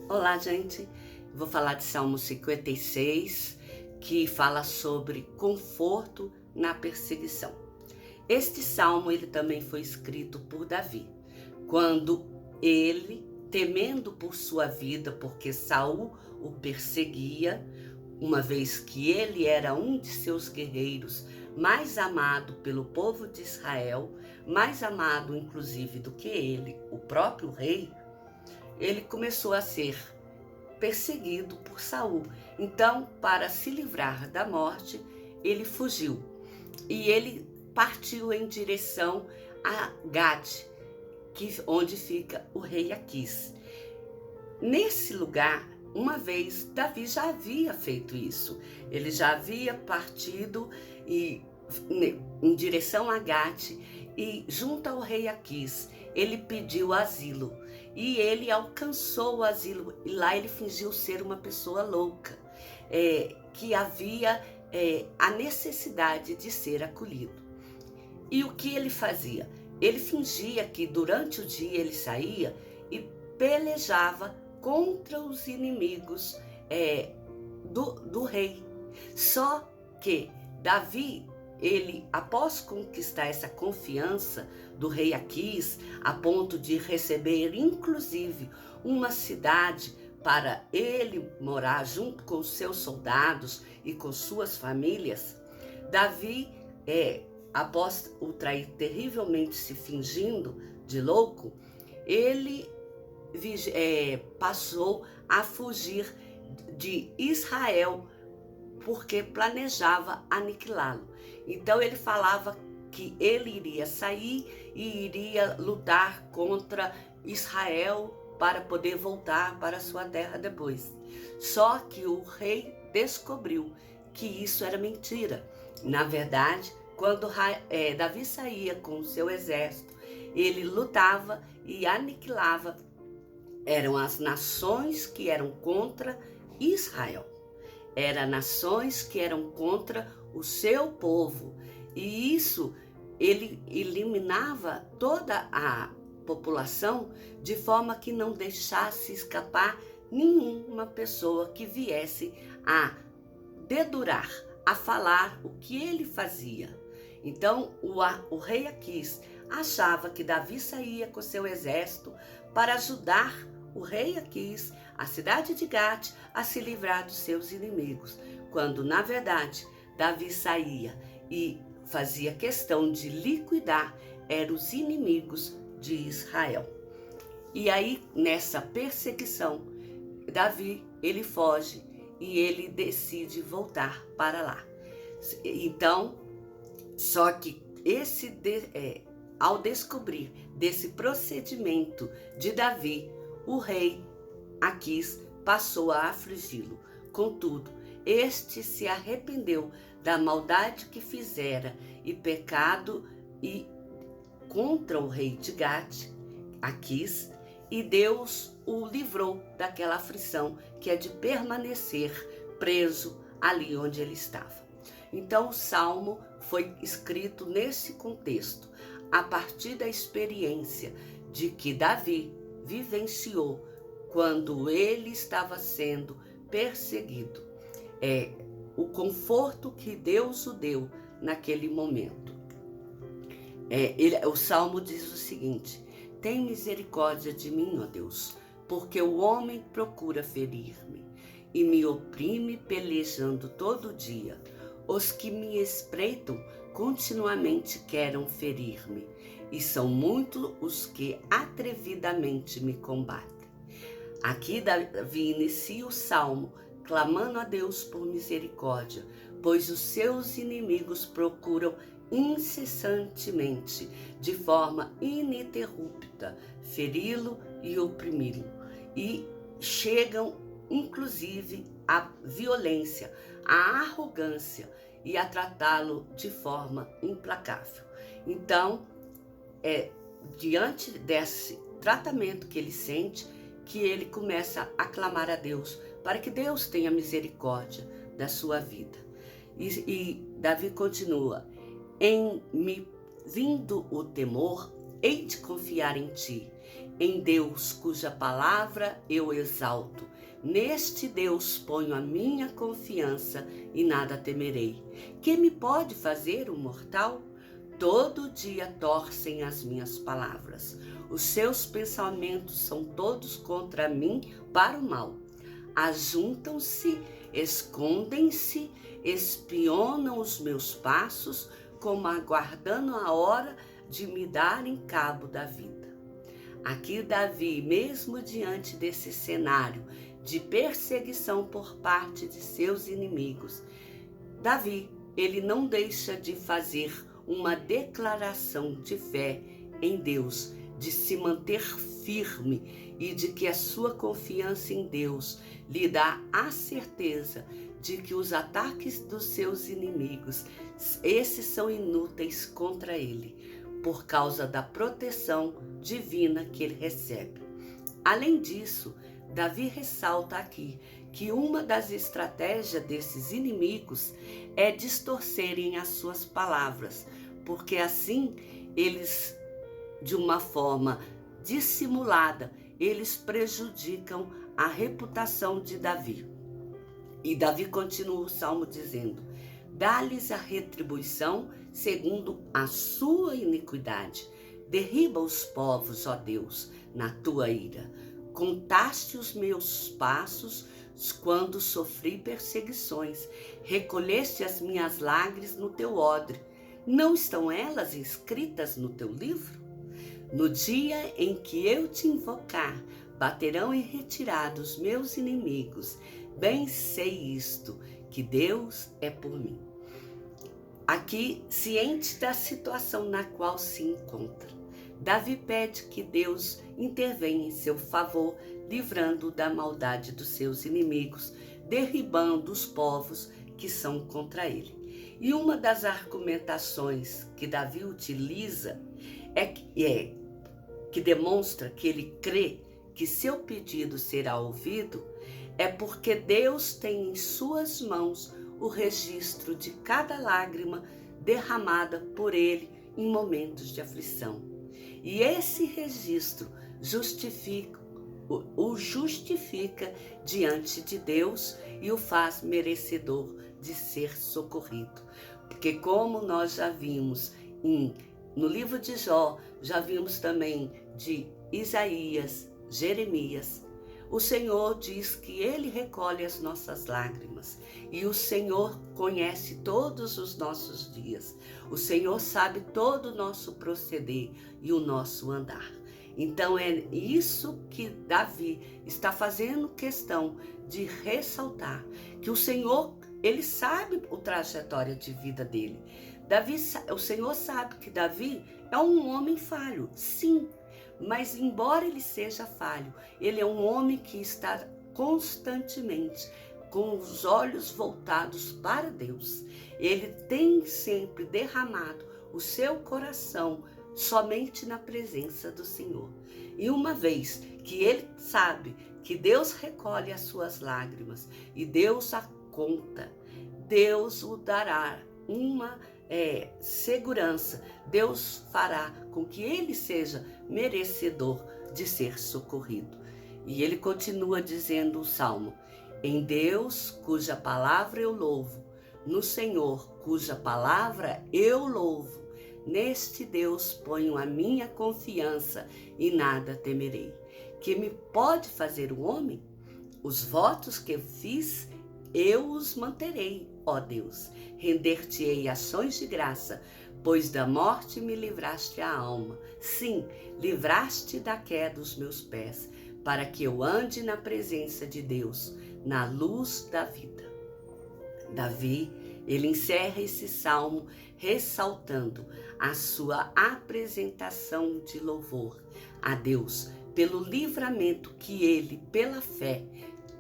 Olá, gente. Vou falar de Salmo 56, que fala sobre conforto na perseguição. Este salmo ele também foi escrito por Davi, quando ele, temendo por sua vida, porque Saul o perseguia, uma vez que ele era um de seus guerreiros mais amado pelo povo de Israel, mais amado inclusive do que ele, o próprio rei, ele começou a ser perseguido por Saul. Então, para se livrar da morte, ele fugiu e ele partiu em direção a Gade, onde fica o rei Aquis. Nesse lugar, uma vez, Davi já havia feito isso. Ele já havia partido em direção a Gade e junto ao rei Aquis, ele pediu asilo. E ele alcançou o asilo e lá ele fingiu ser uma pessoa louca, que havia a necessidade de ser acolhido. E o que ele fazia? Ele fingia que durante o dia ele saía e pelejava contra os inimigos do rei. Só que Davi, ele, após conquistar essa confiança do rei Aquis, a ponto de receber inclusive uma cidade para ele morar junto com os seus soldados e com suas famílias, Davi, após o trair terrivelmente se fingindo de louco, ele passou a fugir de Israel porque planejava aniquilá-lo. Então ele falava que ele iria sair e iria lutar contra Israel para poder voltar para sua terra depois. Só que o rei descobriu que isso era mentira. Na verdade, quando Davi saía com o seu exército, ele lutava e aniquilava. Eram as nações que eram contra Israel. Eram nações que eram contra o seu povo. E isso, ele eliminava toda a população de forma que não deixasse escapar nenhuma pessoa que viesse a dedurar, a falar o que ele fazia. Então, o rei Aquis achava que Davi saía com seu exército para ajudar o rei Aquis, a cidade de Gate, a se livrar dos seus inimigos, quando, na verdade, Davi saía e fazia questão de liquidar os inimigos de Israel. E aí, nessa perseguição, Davi, ele foge e ele decide voltar para lá. Então, só que ao descobrir desse procedimento de Davi, o rei Aquis passou a afligi-lo. Contudo, este se arrependeu da maldade que fizera e pecado contra o rei de Gate, Aquis, e Deus o livrou daquela aflição que é de permanecer preso ali onde ele estava. Então o Salmo foi escrito nesse contexto, a partir da experiência de que Davi vivenciou quando ele estava sendo perseguido. O conforto que Deus o deu naquele momento. O Salmo diz o seguinte: tem misericórdia de mim, ó Deus, porque o homem procura ferir-me e me oprime pelejando todo dia. Os que me espreitam continuamente querem ferir-me, e são muitos os que atrevidamente me combatem. Aqui Davi inicia o salmo clamando a Deus por misericórdia, pois os seus inimigos procuram incessantemente, de forma ininterrupta, feri-lo e oprimi-lo, e chegam inclusive à violência, à arrogância e a tratá-lo de forma implacável. Então, diante desse tratamento que ele sente, que ele começa a clamar a Deus para que Deus tenha misericórdia da sua vida. E Davi continua: em me vindo o temor, hei de confiar em ti. em Deus cuja palavra eu exalto. Neste Deus ponho a minha confiança e nada temerei. Que me pode fazer o mortal? Todo dia torcem as minhas palavras. Os seus pensamentos são todos contra mim para o mal. Ajuntam-se, escondem-se, espionam os meus passos, como aguardando a hora de me darem cabo da vida. Aqui Davi, mesmo diante desse cenário de perseguição por parte de seus inimigos, Davi, ele não deixa de fazer uma declaração de fé em Deus, de se manter firme e de que a sua confiança em Deus lhe dá a certeza de que os ataques dos seus inimigos, esses são inúteis contra ele, por causa da proteção divina que ele recebe. Além disso, Davi ressalta aqui que uma das estratégias desses inimigos é distorcerem as suas palavras, porque assim eles, de uma forma dissimulada, eles prejudicam a reputação de Davi. E Davi continua o salmo dizendo: dá-lhes a retribuição segundo a sua iniquidade. Derriba os povos, ó Deus, na tua ira. Contaste os meus passos quando sofri perseguições. Recolheste as minhas lágrimas no teu odre. Não estão elas escritas no teu livro? No dia em que eu te invocar, baterão em retirada os meus inimigos. Bem sei isto, que Deus é por mim. Aqui, ciente da situação na qual se encontra, Davi pede que Deus intervenha em seu favor, livrando-o da maldade dos seus inimigos, derribando os povos que são contra ele. E uma das argumentações que Davi utiliza que demonstra que ele crê que seu pedido será ouvido, é porque Deus tem em suas mãos o registro de cada lágrima derramada por ele em momentos de aflição. E esse registro o justifica diante de Deus e o faz merecedor de ser socorrido. Porque como nós já vimos no livro de Jó, já vimos também de Isaías, Jeremias, o Senhor diz que Ele recolhe as nossas lágrimas e o Senhor conhece todos os nossos dias. O Senhor sabe todo o nosso proceder e o nosso andar. Então é isso que Davi está fazendo questão de ressaltar, que o Senhor, Ele sabe a trajetória de vida dele. O Senhor sabe que Davi é um homem falho, sim. Mas embora ele seja falho, ele é um homem que está constantemente com os olhos voltados para Deus. Ele tem sempre derramado o seu coração somente na presença do Senhor. E uma vez que ele sabe que Deus recolhe as suas lágrimas e Deus a conta, Deus o dará uma segurança. Deus fará com que ele seja merecedor de ser socorrido. E ele continua dizendo o salmo: em Deus, cuja palavra eu louvo, no Senhor, cuja palavra eu louvo, neste Deus ponho a minha confiança e nada temerei. Que me pode fazer o homem? Os votos que eu fiz, eu os manterei, ó Deus. Render-te-ei ações de graça, pois da morte me livraste a alma. Sim, livraste da queda dos meus pés, para que eu ande na presença de Deus, na luz da vida. Davi, ele encerra esse salmo ressaltando a sua apresentação de louvor a Deus pelo livramento que ele, pela fé,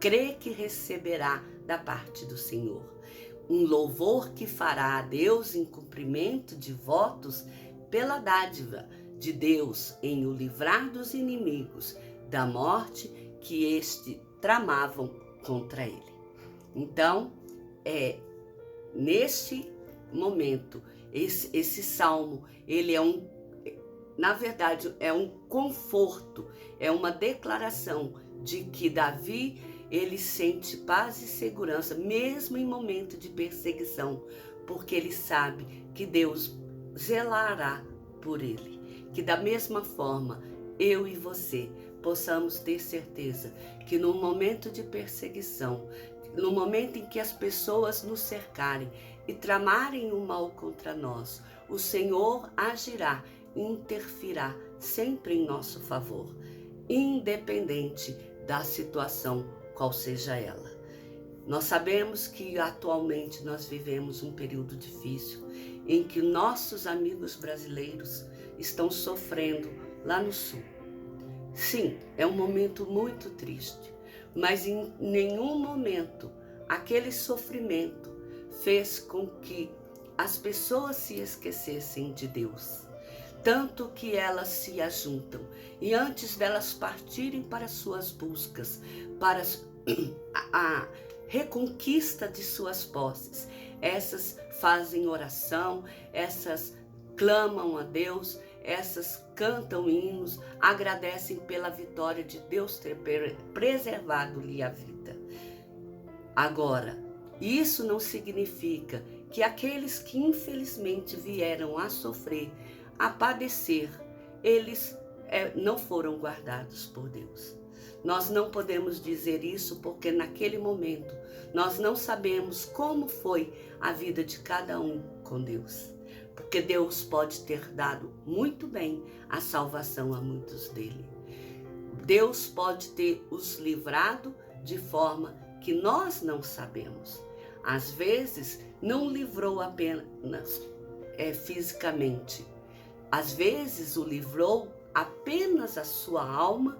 crê que receberá da parte do Senhor. Um louvor que fará a Deus em cumprimento de votos pela dádiva de Deus em o livrar dos inimigos, da morte que este tramavam contra ele. Então, neste momento, esse salmo, ele é na verdade, é um conforto, é uma declaração de que Davi, ele sente paz e segurança, mesmo em momento de perseguição, porque ele sabe que Deus zelará por ele. Que da mesma forma, eu e você possamos ter certeza que no momento de perseguição, no momento em que as pessoas nos cercarem e tramarem o mal contra nós, o Senhor agirá, interferirá sempre em nosso favor, independente da situação qual seja ela. Nós sabemos que atualmente nós vivemos um período difícil em que nossos amigos brasileiros estão sofrendo lá no sul. Sim, é um momento muito triste, mas em nenhum momento aquele sofrimento fez com que as pessoas se esquecessem de Deus. Tanto que elas se ajuntam e antes delas partirem para suas buscas, para a reconquista de suas posses, essas fazem oração, essas clamam a Deus, essas cantam hinos, agradecem pela vitória de Deus ter preservado-lhe a vida. Agora, isso não significa que aqueles que infelizmente vieram a sofrer, a padecer, eles não foram guardados por Deus. Nós não podemos dizer isso porque naquele momento nós não sabemos como foi a vida de cada um com Deus. Porque Deus pode ter dado muito bem a salvação a muitos dele. Deus pode ter os livrado de forma que nós não sabemos. Às vezes, não livrou apenas fisicamente. Às vezes, o livrou apenas a sua alma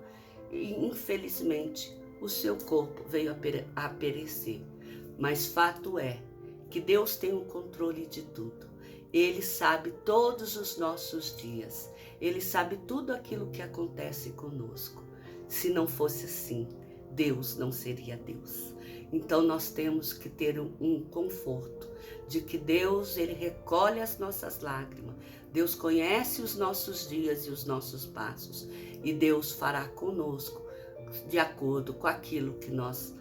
e, infelizmente, o seu corpo veio a perecer. Mas fato é que Deus tem o controle de tudo. Ele sabe todos os nossos dias. Ele sabe tudo aquilo que acontece conosco. Se não fosse assim, Deus não seria Deus. Então nós temos que ter um conforto de que Deus, ele recolhe as nossas lágrimas. Deus conhece os nossos dias e os nossos passos. E Deus fará conosco de acordo com aquilo que nós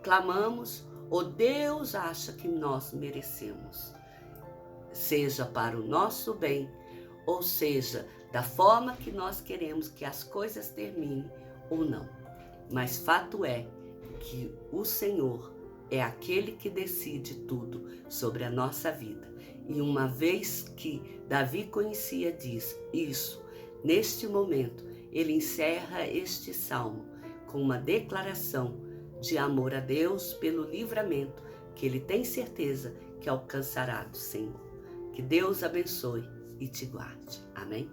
clamamos ou Deus acha que nós merecemos. Seja para o nosso bem, ou seja, da forma que nós queremos que as coisas terminem ou não. Mas fato é que o Senhor é aquele que decide tudo sobre a nossa vida. E uma vez que Davi conhecia isso, neste momento, ele encerra este salmo com uma declaração de amor a Deus pelo livramento que ele tem certeza que alcançará do Senhor. Que Deus abençoe e te guarde. Amém?